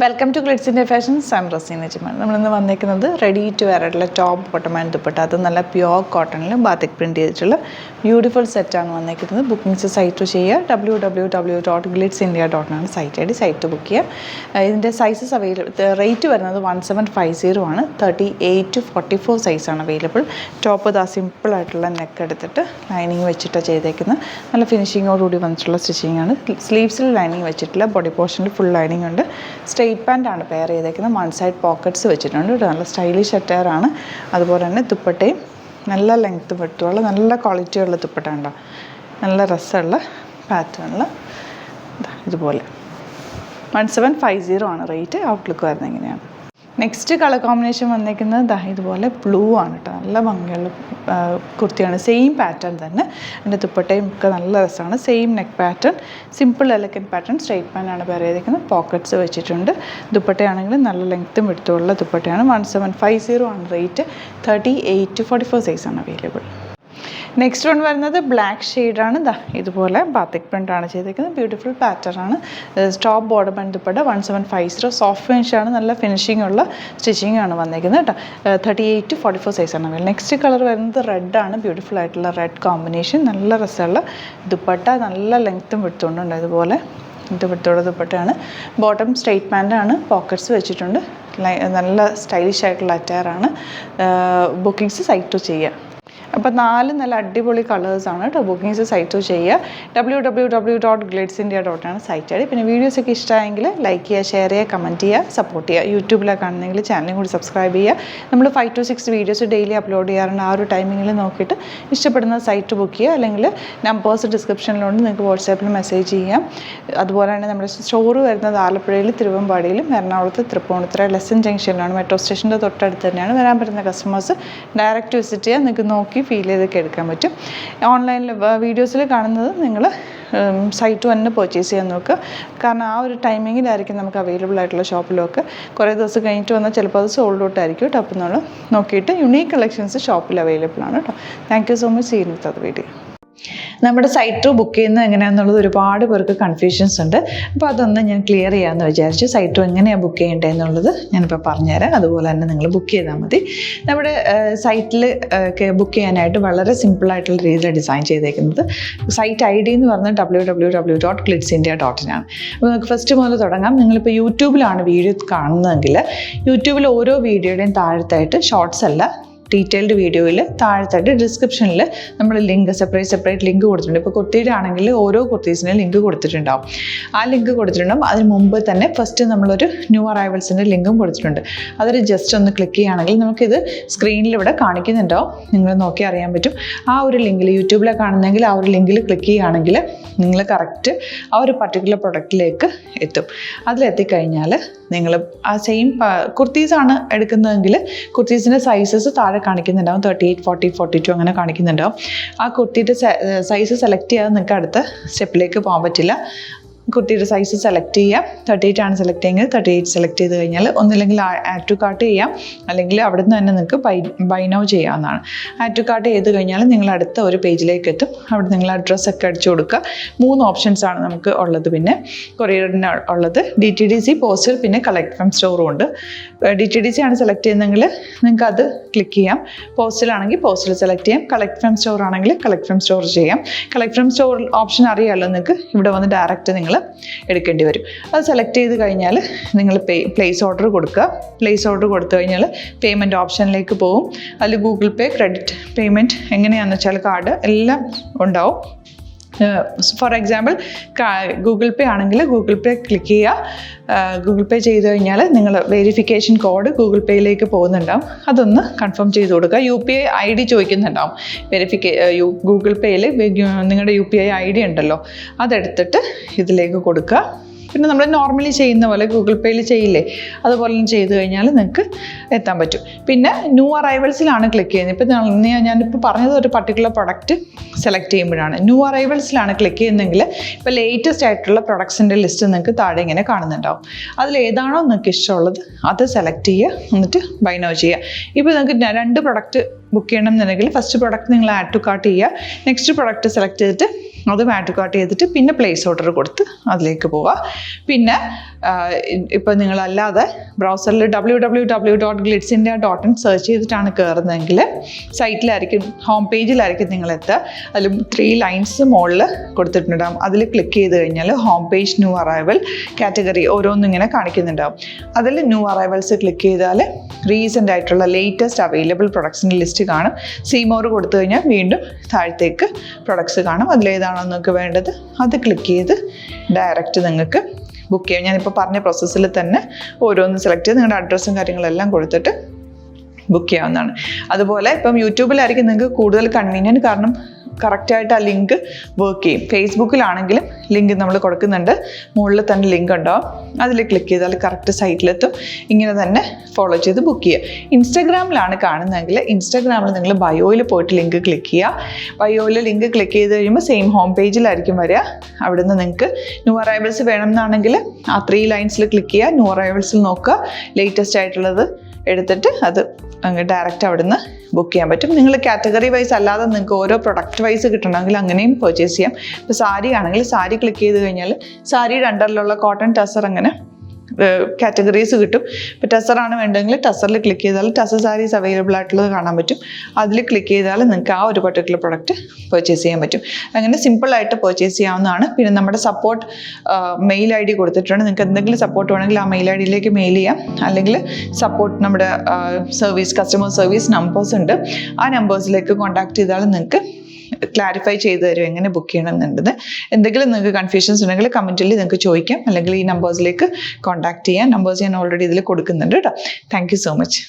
Welcome to Glitz India Fashions. I'm Razeena Jiman. നമ്മളിന്ന് വന്നിരിക്കുന്നത് ready to wear ആയിട്ടുള്ള top bottom and dupatta, അത് നല്ല പ്യുവർ കോട്ടണിൽ ബാത്തിക് പ്രിൻറ്റ് ചെയ്തിട്ടുള്ള ബ്യൂട്ടിഫുൾ സെറ്റാണ് വന്നിരിക്കുന്നത്. ബുക്കിംഗ്സ് സൈറ്റ് ചെയ്യുക www.glitzindia.com ആണ് site I D. Site book ചെയ്യുക. ഇതിൻ്റെ സൈസസ് റേറ്റ് വരുന്നത് 1750 ആണ്. 38 to 44 സൈസാണ് അവൈലബിൾ. ടോപ്പ് ഇതാ സിമ്പിളായിട്ടുള്ള നെക്ക് എടുത്തിട്ട് ലൈനിങ് വെച്ചിട്ടാണ് ചെയ്തേക്കുന്നത്. നല്ല ഫിനിഷിങ്ങോടുകൂടി വന്നിട്ടുള്ള സ്റ്റിച്ചിങ് ആണ്. സ്ലീവ്സിൽ ലൈനിങ് വെച്ചിട്ടില്ല, ബോഡി പോർഷനിൽ ഫുൾ ലൈനിങ് ഉണ്ട്. സ്ട്രെയിറ്റ് പാൻ്റാണ് പെയർ ചെയ്തേക്കുന്നത്. വൺ സൈഡ് പോക്കറ്റ്സ് വെച്ചിട്ടുണ്ട്. നല്ല സ്റ്റൈലിഷ് അറ്റയറാണ്. അതുപോലെ തന്നെ ദുപ്പട്ടയും നല്ല ലെങ്ത്ത് വെട്ടുള്ള നല്ല ക്വാളിറ്റിയുള്ള ദുപ്പട്ട ഉണ്ടോ, നല്ല രസമുള്ള പാറ്റേണിൽ ഇതുപോലെ 1750 ആണ് റേറ്റ്. ഔട്ട്ലുക്ക് വരുന്നത് എങ്ങനെയാണ്. നെക്സ്റ്റ് കളർ കോമ്പിനേഷൻ വന്നിരിക്കുന്നത് ഇതുപോലെ ബ്ലൂ ആണ് കേട്ടോ. നല്ല ഭംഗിയുള്ള കുർത്തിയാണ്. സെയിം പാറ്റേൺ തന്നെ. എൻ്റെ ദുപ്പട്ടയും ഒക്കെ നല്ല രസമാണ്. Same neck pattern, simple elegant pattern. Straight പാൻ്റാണ് പെയർ ചെയ്തിരിക്കുന്നത്. പോക്കറ്റ്സ് വെച്ചിട്ടുണ്ട്. ദുപ്പട്ടയാണെങ്കിൽ നല്ല ലെങ്ത്തും എടുത്തുള്ള ദുപ്പട്ടയാണ്. 1750 ആണ് റേറ്റ്. 38 to 44 സൈസാണ് അവൈലബിൾ. നെക്സ്റ്റ് വൺ വരുന്നത് ബ്ലാക്ക് ഷെയ്ഡാണ്. ഇതുപോലെ ബാത്തിക് പ്രിൻ്റാണ് ചെയ്തിരിക്കുന്നത്. ബ്യൂട്ടിഫുൾ പാറ്റേൺ ആണ്. Top border band dupatta 1750. Soft ഫിനിഷാണ്. നല്ല ഫിനിഷിംഗ് ഉള്ള സ്റ്റിച്ചിങ് ആണ് വന്നിരിക്കുന്നത് കേട്ടോ. 38 to 44 സൈസാണ് അവൈലബിൾ. നെക്സ്റ്റ് കളർ വരുന്നത് റെഡ് ആണ്. ബ്യൂട്ടിഫുൾ ആയിട്ടുള്ള റെഡ് കോമ്പിനേഷൻ. നല്ല രസമുള്ള ദുപ്പട്ട, നല്ല ലെങ്ത്തും വിട്ടുകൊണ്ടുണ്ട്. ഇതുപോലെ ഇത് വിട്ടുള്ള ദുപ്പട്ടയാണ്. Bottom straight പാൻ്റാണ്. പോക്കറ്റ്സ് വെച്ചിട്ടുണ്ട്. നല്ല സ്റ്റൈലിഷ് ആയിട്ടുള്ള അറ്റയറാണ്. ബുക്കിങ്സ് സൈറ്റ് ചെയ്യുക. അപ്പോൾ 4 നല്ല അടിപൊളി കളേഴ്സാണ് കേട്ടോ. ബുക്കിങ്സ് സൈറ്റ് ചെയ്യുക www.glitzindia.com ആണ് സൈറ്റ് ഐ ഡി. പിന്നെ വീഡിയോസൊക്കെ ഇഷ്ടമായെങ്കിൽ ലൈക്ക് ചെയ്യുക, ഷെയർ ചെയ്യുക, കമൻറ്റ് ചെയ്യുക, സപ്പോർട്ട് ചെയ്യുക. യൂട്യൂബിലാണ് കാണുന്നെങ്കിൽ ചാനലും കൂടി സബ്സ്ക്രൈബ് ചെയ്യുക. നമ്മൾ 5 to 6 വീഡിയോസ് ഡെയിലി അപ്ലോഡ് ചെയ്യാറുണ്ട്. ആ ഒരു ടൈമിങ്ങിൽ നോക്കിയിട്ട് ഇഷ്ടപ്പെടുന്ന സൈറ്റ് ബുക്ക് ചെയ്യുക. അല്ലെങ്കിൽ നമ്പേഴ്സ് ഡിസ്ക്രിപ്ഷനിലുണ്ട്, നിങ്ങൾക്ക് വാട്സാപ്പിൽ മെസ്സേജ് ചെയ്യാം. അതുപോലെ തന്നെ നമ്മുടെ സ്റ്റോർ വരുന്നത് ആലപ്പുഴയിൽ, തിരുവമ്പാടിയിലും, എറണാകുളത്ത് തൃപ്പൂണിത്തുറ ലെസൺ ജംഗ്ഷനിലാണ്. മെട്രോ സ്റ്റേഷൻ്റെ തൊട്ടടുത്ത് തന്നെയാണ്. വരാൻ പറ്റുന്ന കസ്റ്റമേഴ്സ് ഡയറക്റ്റ് വിസിറ്റ് ചെയ്യുക. നിങ്ങൾക്ക് നോക്കി ഫീൽ ചെയ്തൊക്കെ എടുക്കാൻ പറ്റും. ഓൺലൈനിൽ വീഡിയോസിൽ കാണുന്നത് നിങ്ങൾ സൈറ്റ് തന്നെ പർച്ചേസ് ചെയ്യാൻ നോക്കുക. കാരണം ആ ഒരു ടൈമിങ്ങിലായിരിക്കും നമുക്ക് അവൈലബിൾ ആയിട്ടുള്ള ഷോപ്പിലൊക്കെ. കുറേ ദിവസം കഴിഞ്ഞിട്ട് വന്നാൽ ചിലപ്പോൾ അത് സോൾഡ് ഔട്ട് ആയിരിക്കും കേട്ടോ. അപ്പോൾ നമ്മൾ നോക്കിയിട്ട് യുണീക്ക് കളക്ഷൻസ് ഷോപ്പിൽ അവൈലബിൾ ആണ് കേട്ടോ. Thank you so much. See you with അത് വീഡിയോ. നമ്മുടെ സൈറ്റ് ബുക്ക് ചെയ്യുന്നത് എങ്ങനെയാണെന്നുള്ളത് ഒരുപാട് പേർക്ക് കൺഫ്യൂഷൻസ് ഉണ്ട്. അപ്പോൾ അതൊന്ന് ഞാൻ ക്ലിയർ ചെയ്യാമെന്ന് വിചാരിച്ചു. സൈറ്റ് എങ്ങനെയാണ് ബുക്ക് ചെയ്യേണ്ടത് എന്നുള്ളത് ഞാനിപ്പോൾ പറഞ്ഞുതരാം. അതുപോലെ തന്നെ നിങ്ങൾ ബുക്ക് ചെയ്താൽ മതി. നമ്മുടെ സൈറ്റിൽ ബുക്ക് ചെയ്യാനായിട്ട് വളരെ സിമ്പിളായിട്ടുള്ള രീതിയിൽ ഡിസൈൻ ചെയ്തേക്കുന്നത്. സൈറ്റ് ഐ ഡി എന്ന് പറഞ്ഞാൽ www.glitzindia.com ആണ്. അപ്പോൾ നമുക്ക് ഫസ്റ്റ് മുതൽ തുടങ്ങാം. നിങ്ങളിപ്പോൾ യൂട്യൂബിലാണ് വീഡിയോ കാണുന്നതെങ്കിൽ യൂട്യൂബിൽ ഓരോ വീഡിയോയുടെയും താഴത്തായിട്ട് ഷോർട്സ് അല്ല, ഡീറ്റെയിൽഡ് വീഡിയോയിൽ താഴത്തായിട്ട് ഡിസ്ക്രിപ്ഷനിൽ നമ്മൾ ലിങ്ക് സെപ്പറേറ്റ് ലിങ്ക് കൊടുത്തിട്ടുണ്ട്. ഇപ്പോൾ കുർത്തിയുടെ ആണെങ്കിൽ ഓരോ കുർത്തീസിനും ലിങ്ക് കൊടുത്തിട്ടുണ്ടാവും. ആ ലിങ്ക് കൊടുത്തിട്ടുണ്ടാവും. അതിന് മുമ്പ് തന്നെ ഫസ്റ്റ് നമ്മളൊരു ന്യൂ അറൈവൽസിൻ്റെ ലിങ്കും കൊടുത്തിട്ടുണ്ട്. അതൊരു ജസ്റ്റ് ഒന്ന് ക്ലിക്ക് ചെയ്യുകയാണെങ്കിൽ നമുക്കിത് സ്ക്രീനിൽ ഇവിടെ കാണിക്കുന്നുണ്ടാവും. നിങ്ങൾ നോക്കി അറിയാൻ പറ്റും. ആ ഒരു ലിങ്കിൽ യൂട്യൂബിലെ കാണുന്നെങ്കിൽ ആ ഒരു ലിങ്കിൽ ക്ലിക്ക് ചെയ്യുകയാണെങ്കിൽ നിങ്ങൾ കറക്റ്റ് ആ ഒരു പർട്ടിക്കുലർ പ്രൊഡക്റ്റിലേക്ക് എത്തും. അതിലെത്തിക്കഴിഞ്ഞാൽ നിങ്ങൾ ആ സെയിം കുർത്തീസാണ് എടുക്കുന്നതെങ്കിൽ കുർത്തീസിൻ്റെ സൈസസ് താഴെ കാണിക്കുന്നുണ്ടാവും. 38, 40, 42 അങ്ങനെ കാണിക്കുന്നുണ്ടാവും. ആ കുർത്തിയുടെ സൈസ് സെലക്ട് ചെയ്യാതെ നിങ്ങൾക്ക് അടുത്ത സ്റ്റെപ്പിലേക്ക് പോകാൻ പറ്റില്ല. കുർത്തിയുടെ സൈസ് സെലക്ട് ചെയ്യാം. 38 ആണ് സെലക്ട് ചെയ്യുന്നത്. 38 സെലക്ട് ചെയ്ത് കഴിഞ്ഞാൽ ഒന്നില്ലെങ്കിൽ ആഡ് ടു കാർട്ട് ചെയ്യാം, അല്ലെങ്കിൽ അവിടെ നിന്ന് തന്നെ നിങ്ങൾക്ക് ബൈ നൗ ചെയ്യാവുന്നതാണ്. ആഡ് ടു കാർട്ട് ചെയ്ത് കഴിഞ്ഞാൽ നിങ്ങൾ അടുത്ത ഒരു പേജിലേക്ക് എത്തും. അവിടെ നിങ്ങൾ അഡ്രസ്സൊക്കെ അടിച്ചു കൊടുക്കുക. 3 ഓപ്ഷൻസാണ് നമുക്ക് ഉള്ളത്. പിന്നെ കൊറിയറിന് ഉള്ളത് DTDC, പോസ്റ്റൽ, പിന്നെ കളക്ട് ഫ്രം സ്റ്റോറും ഉണ്ട്. DTDC ആണ് സെലക്ട് ചെയ്യുന്നതെങ്കിൽ നിങ്ങൾക്ക് അത് ക്ലിക്ക് ചെയ്യാം. പോസ്റ്റലാണെങ്കിൽ പോസ്റ്റൽ സെലക്ട് ചെയ്യാം. കളക്ട് ഫ്രം സ്റ്റോർ ആണെങ്കിൽ കളക്ട് ഫ്രം സ്റ്റോർ ചെയ്യാം. കളക്ട് ഫ്രം സ്റ്റോർ ഓപ്ഷൻ അറിയാമല്ലോ നിങ്ങൾക്ക്. ഇവിടെ വന്ന് ഡയറക്റ്റ് നിങ്ങൾ എടുക്കേണ്ടി വരും. അത് സെലക്ട് ചെയ്ത് കഴിഞ്ഞാൽ നിങ്ങൾ പ്ലേസ് ഓർഡർ കൊടുക്കുക. പ്ലേസ് ഓർഡർ കൊടുത്തു കഴിഞ്ഞാൽ പേയ്മെൻറ്റ് ഓപ്ഷനിലേക്ക് പോകും. അതിൽ ഗൂഗിൾ പേ, ക്രെഡിറ്റ് പേയ്മെൻറ്റ് എങ്ങനെയാണെന്ന് വെച്ചാൽ കാർഡ് എല്ലാം ഉണ്ടാവും. ഫോർ എക്സാമ്പിൾ ഗൂഗിൾ പേ ആണെങ്കിൽ ഗൂഗിൾ പേ ക്ലിക്ക് ചെയ്യുക. ഗൂഗിൾ പേ ചെയ്ത് കഴിഞ്ഞാൽ നിങ്ങൾ വെരിഫിക്കേഷൻ കോഡ് ഗൂഗിൾ പേയിലേക്ക് പോകുന്നുണ്ടാവും. അതൊന്ന് കൺഫേം ചെയ്ത് കൊടുക്കുക. UPI ID ചോദിക്കുന്നുണ്ടാവും. ഗൂഗിൾ പേയിൽ നിങ്ങളുടെ UPI ID ഉണ്ടല്ലോ, അതെടുത്തിട്ട് ഇതിലേക്ക് കൊടുക്കുക. പിന്നെ നമ്മൾ നോർമലി ചെയ്യുന്ന പോലെ ഗൂഗിൾ പേയിൽ ചെയ്യില്ലേ, അതുപോലെ ചെയ്ത് കഴിഞ്ഞാൽ നിങ്ങൾക്ക് എത്താൻ പറ്റും. പിന്നെ ന്യൂ അറൈവൽസിലാണ് ക്ലിക്ക് ചെയ്യുന്നത്. ഇപ്പോൾ ഞാനിപ്പോൾ പറഞ്ഞത് ഒരു പർട്ടിക്കുലർ പ്രൊഡക്റ്റ് സെലക്ട് ചെയ്യുമ്പോഴാണ്. ന്യൂ അറൈവൽസിലാണ് ക്ലിക്ക് ചെയ്യുന്നതെങ്കിൽ ഇപ്പോൾ ലേറ്റസ്റ്റ് ആയിട്ടുള്ള പ്രൊഡക്ട്സിൻ്റെ ലിസ്റ്റ് നിങ്ങൾക്ക് താഴെ ഇങ്ങനെ കാണുന്നുണ്ടാവും. അതിൽ ഏതാണോ നിങ്ങൾക്ക് ഇഷ്ടമുള്ളത് അത് സെലക്ട് ചെയ്യുക, എന്നിട്ട് ബൈ നൗ ചെയ്യുക. ഇപ്പോൾ നിങ്ങൾക്ക് 2 പ്രൊഡക്റ്റ് ബുക്ക് ചെയ്യണം എന്നുണ്ടെങ്കിൽ ഫസ്റ്റ് പ്രൊഡക്റ്റ് നിങ്ങൾ ആഡ് ടു കാർട്ട് ചെയ്യുക. നെക്സ്റ്റ് പ്രൊഡക്റ്റ് സെലക്ട് ചെയ്തിട്ട് അത് ആഡ് ടു കാർട്ട് ചെയ്തിട്ട് പിന്നെ പ്ലേസ് ഓർഡർ കൊടുത്ത് അതിലേക്ക് പോവുക. പിന്നെ ഇപ്പം നിങ്ങളല്ലാതെ ബ്രൗസറിൽ www.glitzindia.in സെർച്ച് ചെയ്തിട്ടാണ് കയറുന്നതെങ്കിൽ സൈറ്റിലായിരിക്കും, ഹോം പേജിലായിരിക്കും നിങ്ങളെത്തുക. അതിൽ 3 ലൈൻസ് മുകളിൽ കൊടുത്തിട്ടുണ്ടാകും. അതിൽ ക്ലിക്ക് ചെയ്ത് കഴിഞ്ഞാൽ home page new arrival category ഓരോന്നും ഇങ്ങനെ കാണിക്കുന്നുണ്ടാവും. അതിൽ ന്യൂ അറൈവൽസ് ക്ലിക്ക് ചെയ്താൽ റീസെൻ്റ് ആയിട്ടുള്ള ലേറ്റസ്റ്റ് അവൈലബിൾ പ്രൊഡക്ട്സിൻ്റെ ലിസ്റ്റ് കാണും. സീമോർ കൊടുത്തു കഴിഞ്ഞാൽ വീണ്ടും താഴത്തേക്ക് പ്രൊഡക്ട്സ് കാണും. അതിലേതാണോ നിങ്ങൾക്ക് വേണ്ടത് അത് ക്ലിക്ക് ചെയ്ത് ഡയറക്റ്റ് നിങ്ങൾക്ക് ബുക്ക് ചെയ്യാം. ഞാനിപ്പോൾ പറഞ്ഞ പ്രോസസ്സിൽ തന്നെ ഓരോന്ന് സെലക്ട് ചെയ്ത് നിങ്ങളുടെ അഡ്രസ്സും കാര്യങ്ങളെല്ലാം കൊടുത്തിട്ട് ബുക്ക് ചെയ്യാവുന്നതാണ്. അതുപോലെ ഇപ്പം യൂട്യൂബിലായിരിക്കും നിങ്ങൾക്ക് കൂടുതൽ കൺവീനിയൻറ്റ്, കാരണം കറക്റ്റായിട്ട് ആ ലിങ്ക് വർക്ക് ചെയ്യും. ഫേസ്ബുക്കിലാണെങ്കിലും ലിങ്ക് നമ്മൾ കൊടുക്കുന്നുണ്ട്, മുകളിൽ തന്നെ ലിങ്ക് ഉണ്ടാവും. അതിൽ ക്ലിക്ക് ചെയ്താൽ കറക്റ്റ് സൈറ്റിലെത്തും. ഇങ്ങനെ തന്നെ ഫോളോ ചെയ്ത് ബുക്ക് ചെയ്യുക. ഇൻസ്റ്റാഗ്രാമിലാണ് കാണുന്നതെങ്കിൽ ഇൻസ്റ്റാഗ്രാമിൽ നിങ്ങൾ ബയോയിൽ പോയിട്ട് ലിങ്ക് ക്ലിക്ക് ചെയ്യുക. ബയോയിൽ ലിങ്ക് ക്ലിക്ക് ചെയ്ത് കഴിയുമ്പോൾ സെയിം ഹോം പേജിലായിരിക്കും വരിക. അവിടുന്ന് നിങ്ങൾക്ക് ന്യൂ അറൈവൽസ് വേണം എന്നാണെങ്കിൽ ആ 3 ലൈൻസിൽ ക്ലിക്ക് ചെയ്യുക. ന്യൂ അറൈവൽസിൽ നോക്കുക, ലേറ്റസ്റ്റ് ആയിട്ടുള്ളത് എടുത്തിട്ട് അത് അങ്ങ് ഡയറക്റ്റ് അവിടുന്ന് ബുക്ക് ചെയ്യാൻ പറ്റും. നിങ്ങൾ കാറ്റഗറി വൈസ് അല്ലാതെ നിങ്ങൾക്ക് ഓരോ പ്രൊഡക്റ്റ് വൈസ് കിട്ടണമെങ്കിൽ അങ്ങനെയും പർച്ചേസ് ചെയ്യാം. ഇപ്പോൾ സാരി ആണെങ്കിൽ സാരി ക്ലിക്ക് ചെയ്ത് കഴിഞ്ഞാൽ സാരിയുടെ അണ്ടറിലുള്ള കോട്ടൺ ടസർ അങ്ങനെ കാറ്റഗറീസ് കിട്ടും. ഇപ്പോൾ ടസറാണ് വേണ്ടതെങ്കിൽ ടസറിൽ ക്ലിക്ക് ചെയ്താൽ ടസർ സാരീസ് അവൈലബിൾ ആയിട്ടുള്ളത് കാണാൻ പറ്റും. അതിൽ ക്ലിക്ക് ചെയ്താൽ നിങ്ങൾക്ക് ആ ഒരു പർട്ടിക്കുലർ പ്രൊഡക്റ്റ് പർച്ചേസ് ചെയ്യാൻ പറ്റും. അങ്ങനെ സിമ്പിളായിട്ട് പർച്ചേസ് ചെയ്യാവുന്നതാണ്. പിന്നെ നമ്മുടെ സപ്പോർട്ട് മെയിൽ ID കൊടുത്തിട്ടുണ്ട്. നിങ്ങൾക്ക് എന്തെങ്കിലും സപ്പോർട്ട് വേണമെങ്കിൽ ആ മെയിൽ IDയിലേക്ക് മെയിൽ ചെയ്യാം. അല്ലെങ്കിൽ സപ്പോർട്ട് നമ്മുടെ കസ്റ്റമർ സർവീസ് നമ്പേഴ്സ് ഉണ്ട്. ആ നമ്പേഴ്സിലേക്ക് കോൺടാക്ട് ചെയ്താൽ നിങ്ങൾക്ക് ക്ലാരിഫൈ ചെയ്ത് തരും എങ്ങനെ ബുക്ക് ചെയ്യണം എന്നുള്ളത്. എന്തെങ്കിലും നിങ്ങൾക്ക് കൺഫ്യൂഷൻസ് ഉണ്ടെങ്കിൽ കമൻറ്റിൽ നിങ്ങൾക്ക് ചോദിക്കാം, അല്ലെങ്കിൽ ഈ നമ്പേഴ്സിലേക്ക് കോൺടാക്ട് ചെയ്യാം. നമ്പേഴ്സ് ഞാൻ ഓൾറെഡി ഇതിൽ കൊടുക്കുന്നുണ്ട് കേട്ടോ. Thank you so much.